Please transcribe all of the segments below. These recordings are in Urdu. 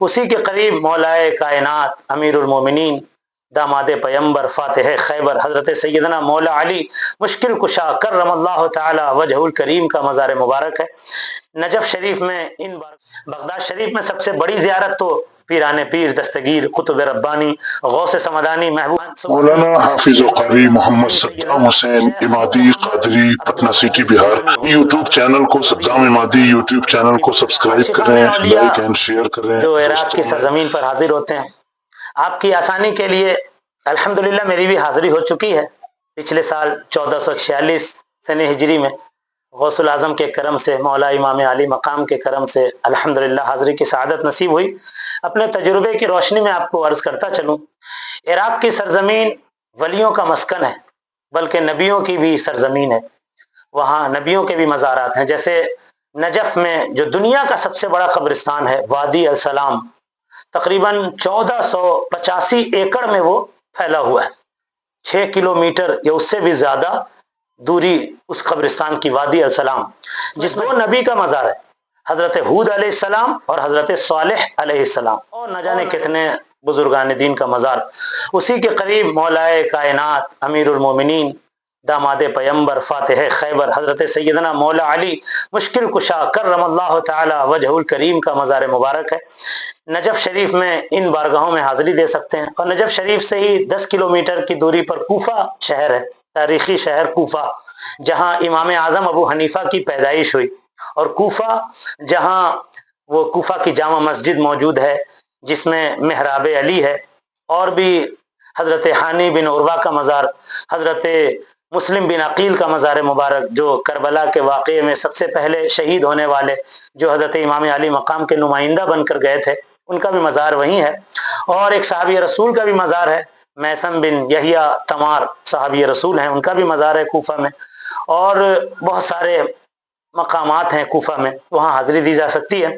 اسی کے قریب مولائے کائنات امیر المومنین داماد پیمبر فاتح خیبر حضرت سیدنا مولا علی مشکل کشا کرم اللہ تعالی وجہ الکریم کا مزار مبارک ہے۔ نجف شریف میں بغداد شریف میں سب سے بڑی زیارت تو پیران پیر دستگیر قطب ربانی غوث سمدانی محبوب مولانا حافظ و قاری Mohammad Saddam Hussain Imadi Qadri Patna city Bihar. YouTube channel کو صدام عمادی یوٹیوب چینل کو سبسکرائب کریں، لائک اینڈ شیئر کریں۔ جو عراق کی سرزمین پر حاضر ہوتے ہیں، آپ کی آسانی کے لیے الحمدللہ میری بھی حاضری ہو چکی ہے۔ پچھلے سال 1446 سن ہجری میں غوث العظم کے کرم سے، مولا امام علی مقام کے کرم سے الحمدللہ حاضری کی سعادت نصیب ہوئی۔ اپنے تجربے کی روشنی میں آپ کو عرض کرتا چلوں، عراق کی سرزمین ولیوں کا مسکن ہے، بلکہ نبیوں کی بھی سرزمین ہے۔ وہاں نبیوں کے بھی مزارات ہیں، جیسے نجف میں جو دنیا کا سب سے بڑا قبرستان ہے وادی السلام، تقریباً 1485 ایکڑ میں وہ پھیلا ہوا ہے۔ 6 کلومیٹر یا اس سے بھی زیادہ دوری اس قبرستان کی وادی السلام، جس میں 2 نبی کا مزار ہے، حضرت ہود علیہ السلام اور حضرت صالح علیہ السلام، اور نہ جانے کتنے بزرگان دین کا مزار۔ اسی کے قریب مولائے کائنات امیر المومنین داماد پیمبر فاتح خیبر حضرت سیدنا مولا علی مشکل کشا کرم اللہ تعالی وجہ الکریم کا مزار مبارک ہے۔ نجف شریف میں ان بارگاہوں میں حاضری دے سکتے ہیں، اور نجف شریف سے ہی 10 کلومیٹر کی دوری پر کوفہ شہر ہے، تاریخی شہر کوفہ، جہاں امام اعظم ابو حنیفہ کی پیدائش ہوئی، اور کوفہ جہاں وہ کوفہ کی جامع مسجد موجود ہے جس میں محراب علی ہے، اور بھی حضرت حانی بن عروہ کا مزار، حضرت مسلم بن عقیل کا مزار مبارک جو کربلا کے واقعے میں سب سے پہلے شہید ہونے والے، جو حضرت امام علی مقام کے نمائندہ بن کر گئے تھے، ان کا بھی مزار وہیں ہے، اور ایک صحابی رسول کا بھی مزار ہے، میثم بن یحییٰ تمار صحابی رسول ہیں، ان کا بھی مزار ہے کوفہ میں، اور بہت سارے مقامات ہیں کوفہ میں، وہاں حاضری دی جا سکتی ہے۔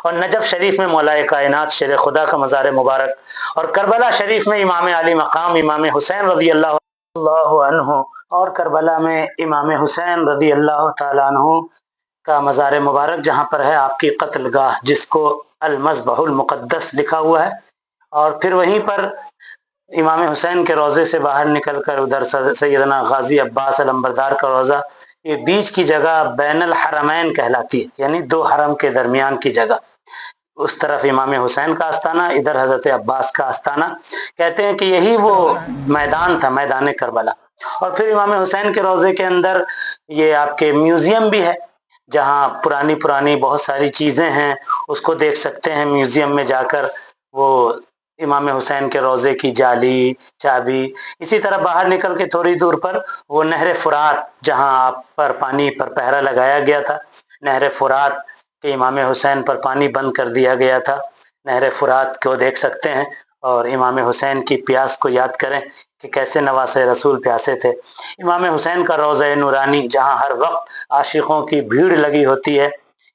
اور نجف شریف میں مولائے کائنات شیر خدا کا مزار مبارک، اور کربلا شریف میں امام علی مقام امام حسین رضی اللہ عنہ، اور کربلا میں امام حسین رضی اللہ تعالیٰ عنہ کا مزار مبارک جہاں پر ہے آپ کی قتل گاہ، جس کو المذبح المقدس لکھا ہوا ہے، اور پھر وہیں پر امام حسین کے روضے سے باہر نکل کر ادھر سیدنا غازی عباس علمبردار کا روضہ، یہ بیچ کی جگہ بین الحرمین کہلاتی ہے، یعنی 2 حرم کے درمیان کی جگہ، اس طرف امام حسین کا آستانہ، ادھر حضرت عباس کا آستانہ، کہتے ہیں کہ یہی وہ میدان تھا، میدان کربلا۔ اور پھر امام حسین کے روضے کے اندر یہ آپ کے میوزیم بھی ہے، جہاں پرانی بہت ساری چیزیں ہیں، اس کو دیکھ سکتے ہیں میوزیم میں جا کر، وہ امام حسین کے روضے کی جالی چابی۔ اسی طرح باہر نکل کے تھوڑی دور پر وہ نہر فرات، جہاں آپ پر پانی پر پہرا لگایا گیا تھا، نہر فرات کہ امام حسین پر پانی بند کر دیا گیا تھا، نہر فرات کو دیکھ سکتے ہیں، اور امام حسین کی پیاس کو یاد کریں کہ کیسے نواسۂ رسول پیاسے تھے۔ امام حسین کا روضہ نورانی جہاں ہر وقت عاشقوں کی بھیڑ لگی ہوتی ہے،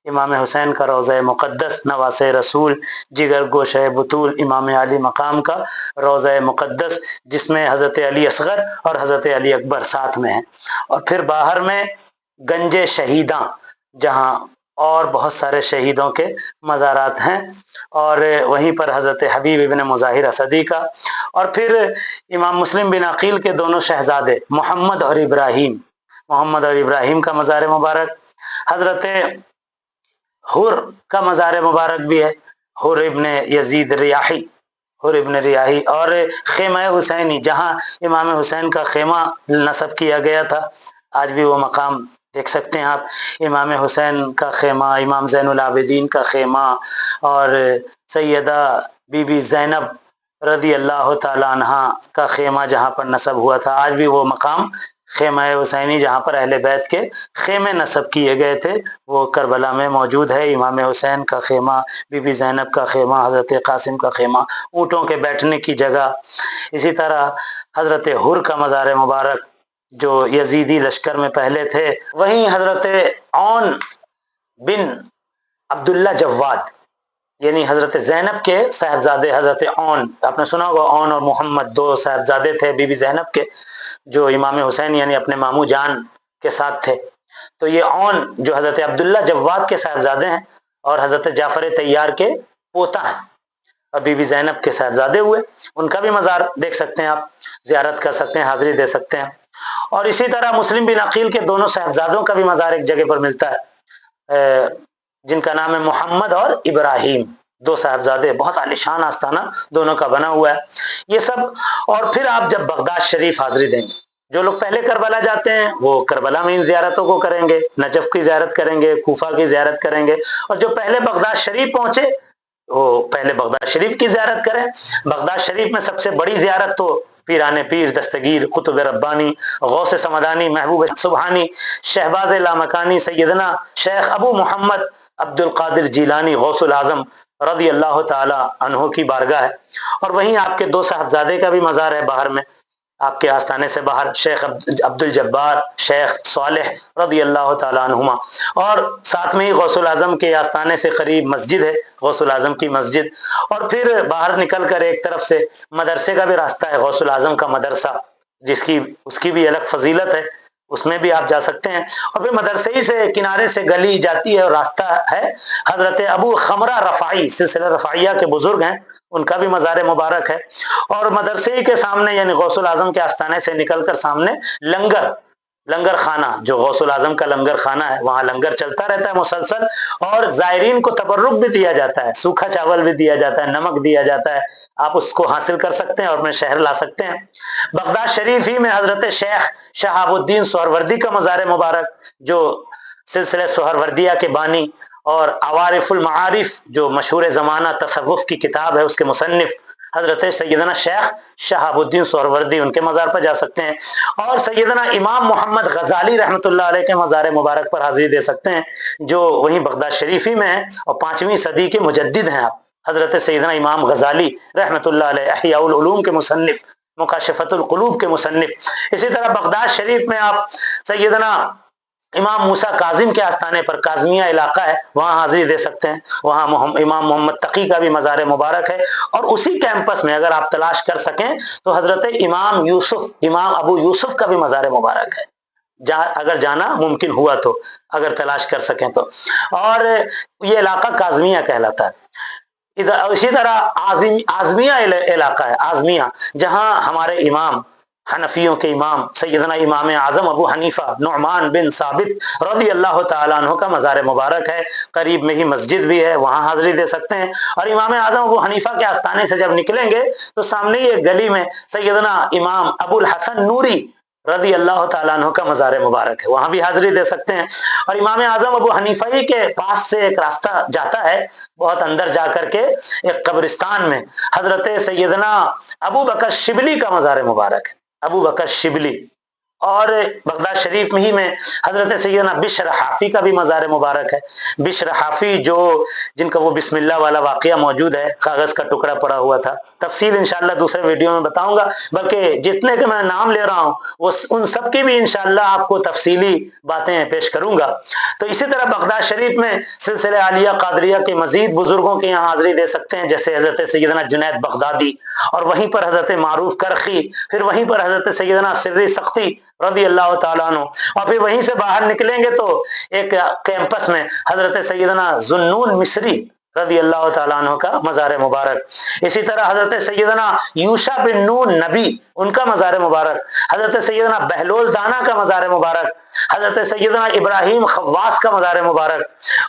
امام حسین کا روضہ مقدس نواسۂ رسول جگر گوشہ بطول امام علی مقام کا روضہ مقدس، جس میں حضرت علی اصغر اور حضرت علی اکبر ساتھ میں ہیں۔ اور پھر باہر میں گنج شہیداں، جہاں اور بہت سارے شہیدوں کے مزارات ہیں، اور وہیں پر حضرت حبیب ابن مظاہر اسدی کا، اور پھر امام مسلم بن عقیل کے دونوں شہزادے محمد اور ابراہیم کا مزار مبارک، حضرت حر کا مزار مبارک بھی ہے، حر ابن یزید ریاحی، اور خیمہ حسینی جہاں امام حسین کا خیمہ نصب کیا گیا تھا، آج بھی وہ مقام دیکھ سکتے ہیں آپ، امام حسین کا خیمہ، امام زین العابدین کا خیمہ، اور سیدہ بی بی زینب رضی اللہ تعالیٰ عنہ کا خیمہ جہاں پر نصب ہوا تھا، آج بھی وہ مقام خیمہ حسینی جہاں پر اہل بیت کے خیمے نصب کیے گئے تھے، وہ کربلا میں موجود ہے۔ امام حسین کا خیمہ، بی بی زینب کا خیمہ، حضرت قاسم کا خیمہ، اونٹوں کے بیٹھنے کی جگہ۔ اسی طرح حضرت حر کا مزار مبارک جو یزیدی لشکر میں پہلے تھے، وہیں حضرت عون بن عبداللہ جواد، یعنی حضرت زینب کے صاحبزادے حضرت عون، آپ نے سنا ہوگا عون اور محمد 2 صاحبزادے تھے بی بی زینب کے، جو امام حسین یعنی اپنے ماموں جان کے ساتھ تھے۔ تو یہ عون جو حضرت عبداللہ جواد کے صاحبزادے ہیں، اور حضرت جعفر طیار کے پوتا ہیں، اور بی بی زینب کے صاحبزادے ہوئے، ان کا بھی مزار دیکھ سکتے ہیں، آپ زیارت کر سکتے ہیں، حاضری دے سکتے ہیں۔ اور اسی طرح مسلم بن عقیل کے دونوں صاحبزادوں کا بھی مزار ایک جگہ پر ملتا ہے، جن کا نام ہے محمد اور ابراہیم، دو صاحبزادے، بہت عالیشان آستانہ دونوں کا بنا ہوا ہے یہ سب۔ اور پھر آپ جب بغداد شریف حاضری دیں گے، جو لوگ پہلے کربلا جاتے ہیں وہ کربلا میں ان زیارتوں کو کریں گے، نجف کی زیارت کریں گے، کوفہ کی زیارت کریں گے، اور جو پہلے بغداد شریف پہنچے وہ پہلے بغداد شریف کی زیارت کریں۔ بغداد شریف میں سب سے بڑی زیارت تو پیران پیر، دستگیر، قطب ربانی، غوث سمدانی، محبوب سبحانی، شہباز لامکانی، سیدنا شیخ ابو محمد عبد القادر جیلانی غوث العظم رضی اللہ تعالی عنہ کی بارگاہ ہے۔ اور وہیں آپ کے دو صاحبزادے کا بھی مزار ہے باہر میں، آپ کے آستانے سے باہر، شیخ عبد الجبار، شیخ صالح رضی اللہ تعالیٰ عنہما۔ اور ساتھ میں ہی غوث العظم کے آستانے سے قریب مسجد ہے، غوث العظم کی مسجد۔ اور پھر باہر نکل کر ایک طرف سے مدرسے کا بھی راستہ ہے، غوث العظم کا مدرسہ، اس کی بھی الگ فضیلت ہے، اس میں بھی آپ جا سکتے ہیں۔ اور پھر مدرسے ہی سے کنارے سے گلی جاتی ہے اور راستہ ہے، حضرت ابو خمرہ رفاعی، سلسلہ رفاعیہ کے بزرگ ہیں، ان کا بھی مزار مبارک ہے۔ اور مدرسے ہی کے سامنے یعنی غوث العظم کے آستانے سے نکل کر سامنے لنگر خانہ، جو غوث العظم کا لنگر خانہ ہے، وہاں لنگر چلتا رہتا ہے مسلسل، اور زائرین کو تبرک بھی دیا جاتا ہے، سوکھا چاول بھی دیا جاتا ہے، نمک دیا جاتا ہے، آپ اس کو حاصل کر سکتے ہیں اور اپنے شہر لا سکتے ہیں۔ بغداد شریف ہی میں حضرت شیخ شہاب الدین سہروردی کا مزار مبارک، جو سلسلہ سہروردیہ کے بانی اور عوارف المعارف جو مشہور زمانہ تصوف کی کتاب ہے اس کے مصنف حضرت سیدنا شیخ شہاب الدین سہروردی، ان کے مزار پر جا سکتے ہیں۔ اور سیدنا امام محمد غزالی رحمۃ اللہ علیہ کے مزار مبارک پر حاضری دے سکتے ہیں، جو وہیں بغداد شریف ہی میں ہیں اور 5ویں صدی کے مجدد ہیں آپ، حضرت سیدنا امام غزالی رحمۃ اللہ علیہ، احیاء العلوم کے مصنف، مکاشفۃ القلوب کے مصنف۔ اسی طرح بغداد شریف میں آپ سیدنا امام موسیٰ کاظم کے آستانے پر، کاظمیہ علاقہ ہے، وہاں حاضری دے سکتے ہیں، وہاں امام محمد تقی کا بھی مزار مبارک ہے۔ اور اسی کیمپس میں اگر آپ تلاش کر سکیں تو حضرت امام ابو یوسف کا بھی مزار مبارک ہے، اگر جانا ممکن ہوا تو، اگر تلاش کر سکیں تو۔ اور یہ علاقہ کاظمیہ کہلاتا ہے۔ اسی طرح اعظمیہ علاقہ ہے، اعظمیہ، جہاں ہمارے امام حنفیوں کے امام سیدنا امام اعظم ابو حنیفہ نعمان بن ثابت رضی اللہ تعالیٰ عنہ کا مزار مبارک ہے، قریب میں ہی مسجد بھی ہے، وہاں حاضری دے سکتے ہیں۔ اور امام اعظم ابو حنیفہ کے آستانے سے جب نکلیں گے تو سامنے ہی ایک گلی میں سیدنا امام ابو الحسن نوری رضی اللہ تعالیٰ عنہ کا مزار مبارک ہے، وہاں بھی حاضری دے سکتے ہیں۔ اور امام اعظم ابو حنیفہ ہی کے پاس سے ایک راستہ جاتا ہے، بہت اندر جا کر کے ایک قبرستان میں حضرت سیدنا ابو بکر شبلی کا مزار مبارک ہے، ابو بکر شبلی۔ اور بغداد شریف میں ہی میں حضرت سیدنا بشر حافی کا بھی مزار مبارک ہے، بشر حافی جن کا وہ بسم اللہ والا واقعہ موجود ہے، کاغذ کا ٹکڑا پڑا ہوا تھا، تفصیل انشاءاللہ دوسرے ویڈیو میں بتاؤں گا، بلکہ جتنے کے میں نام لے رہا ہوں وہ ان سب کی بھی انشاءاللہ آپ کو تفصیلی باتیں پیش کروں گا۔ تو اسی طرح بغداد شریف میں سلسلہ عالیہ قادریہ کے مزید بزرگوں کے یہاں حاضری دے سکتے ہیں، جیسے حضرت سیدنا جنید بغدادی، اور وہیں پر حضرت معروف کرخی، پھر وہیں پر حضرت سیدنا سری سختی رضی اللہ تعالیٰ عنہ، اور پھر وہیں سے باہر نکلیں گے تو ایک کیمپس میں حضرت سیدنا ذوالنون مصری رضی اللہ تعالیٰ عنہ کا مزار مبارک۔ اسی طرح حضرت سیدنا یوشع بن نون نبی، ان کا مزار مبارک، حضرت سیدنا بہلول دانا کا مزار مبارک، حضرت سیدنا ابراہیم خواص کا مزار مبارک،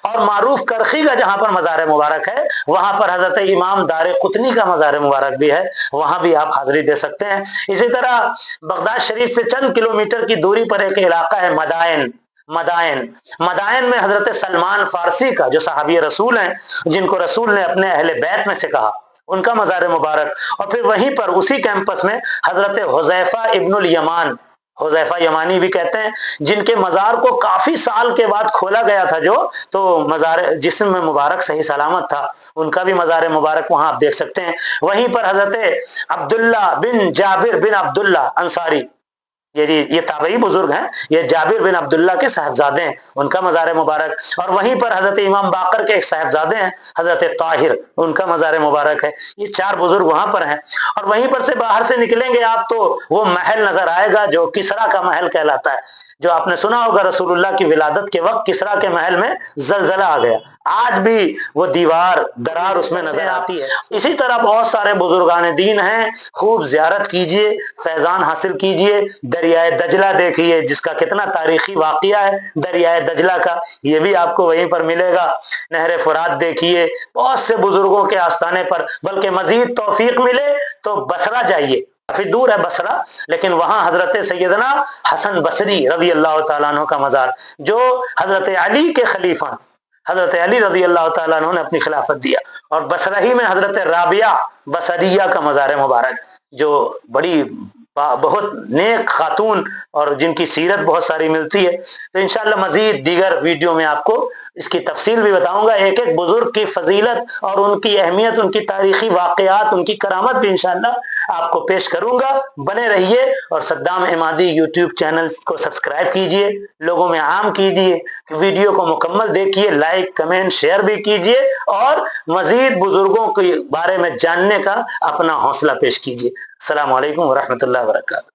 اور معروف کرخی کا جہاں پر مزار مبارک ہے وہاں پر حضرت امام دار قطنی کا مزار مبارک بھی ہے، وہاں بھی آپ حاضری دے سکتے ہیں۔ اسی طرح بغداد شریف سے چند کلومیٹر کی دوری پر ایک علاقہ ہے مدائن میں حضرت سلمان فارسی کا، جو صحابی رسول ہیں، جن کو رسول نے اپنے اہل بیت میں سے کہا، ان کا مزار مبارک۔ اور پھر وہیں پر اسی کیمپس میں حضرت حذیفہ ابن الیمان، حذیفہ یمانی بھی کہتے ہیں، جن کے مزار کو کافی سال کے بعد کھولا گیا تھا، تو مزار جسم میں مبارک صحیح سلامت تھا، ان کا بھی مزار مبارک وہاں آپ دیکھ سکتے ہیں۔ وہیں پر حضرت عبداللہ بن جابر بن عبداللہ انصاری، یہ تابعی بزرگ ہیں، یہ جابر بن عبداللہ کے صاحبزادے ہیں، ان کا مزار مبارک۔ اور وہیں پر حضرت امام باقر کے ایک صاحبزادے ہیں حضرت طاہر، ان کا مزار مبارک ہے۔ یہ 4 بزرگ وہاں پر ہیں۔ اور وہیں پر سے باہر سے نکلیں گے آپ تو وہ محل نظر آئے گا جو کسریٰ کا محل کہلاتا ہے، جو آپ نے سنا ہوگا رسول اللہ کی ولادت کے وقت کسریٰ کے محل میں زلزلہ آ گیا، آج بھی وہ دیوار درار اس میں نظر آتی ہے۔ اسی طرح بہت سارے بزرگان دین ہیں، خوب زیارت کیجئے، فیضان حاصل کیجئے، دریائے دجلہ دیکھیے جس کا کتنا تاریخی واقعہ ہے، دریائے دجلہ کا یہ بھی آپ کو وہیں پر ملے گا، نہر فرات دیکھیے، بہت سے بزرگوں کے آستانے پر، بلکہ مزید توفیق ملے تو بصرہ جائیے، کافی دور ہے بصرہ، لیکن وہاں حضرت سیدنا حسن بصری رضی اللہ تعالیٰ عنہ کا مزار، جو حضرت علی کے خلیفہ، حضرت علی رضی اللہ تعالیٰ عنہ نے اپنی خلافت دیا، اور بصرہ ہی میں حضرت رابعہ بصریہ کا مزار مبارک، جو بڑی بہت نیک خاتون اور جن کی سیرت بہت ساری ملتی ہے۔ تو انشاءاللہ مزید دیگر ویڈیو میں آپ کو اس کی تفصیل بھی بتاؤں گا، ایک ایک بزرگ کی فضیلت اور ان کی اہمیت، ان کی تاریخی واقعات، ان کی کرامت بھی انشاءاللہ آپ کو پیش کروں گا۔ بنے رہیے اور صدام عمادی یوٹیوب چینل کو سبسکرائب کیجئے، لوگوں میں عام کیجئے، ویڈیو کو مکمل دیکھیے، لائک کمنٹ شیئر بھی کیجئے، اور مزید بزرگوں کے بارے میں جاننے کا اپنا حوصلہ پیش کیجئے۔ السلام علیکم ورحمۃ اللہ وبرکاتہ۔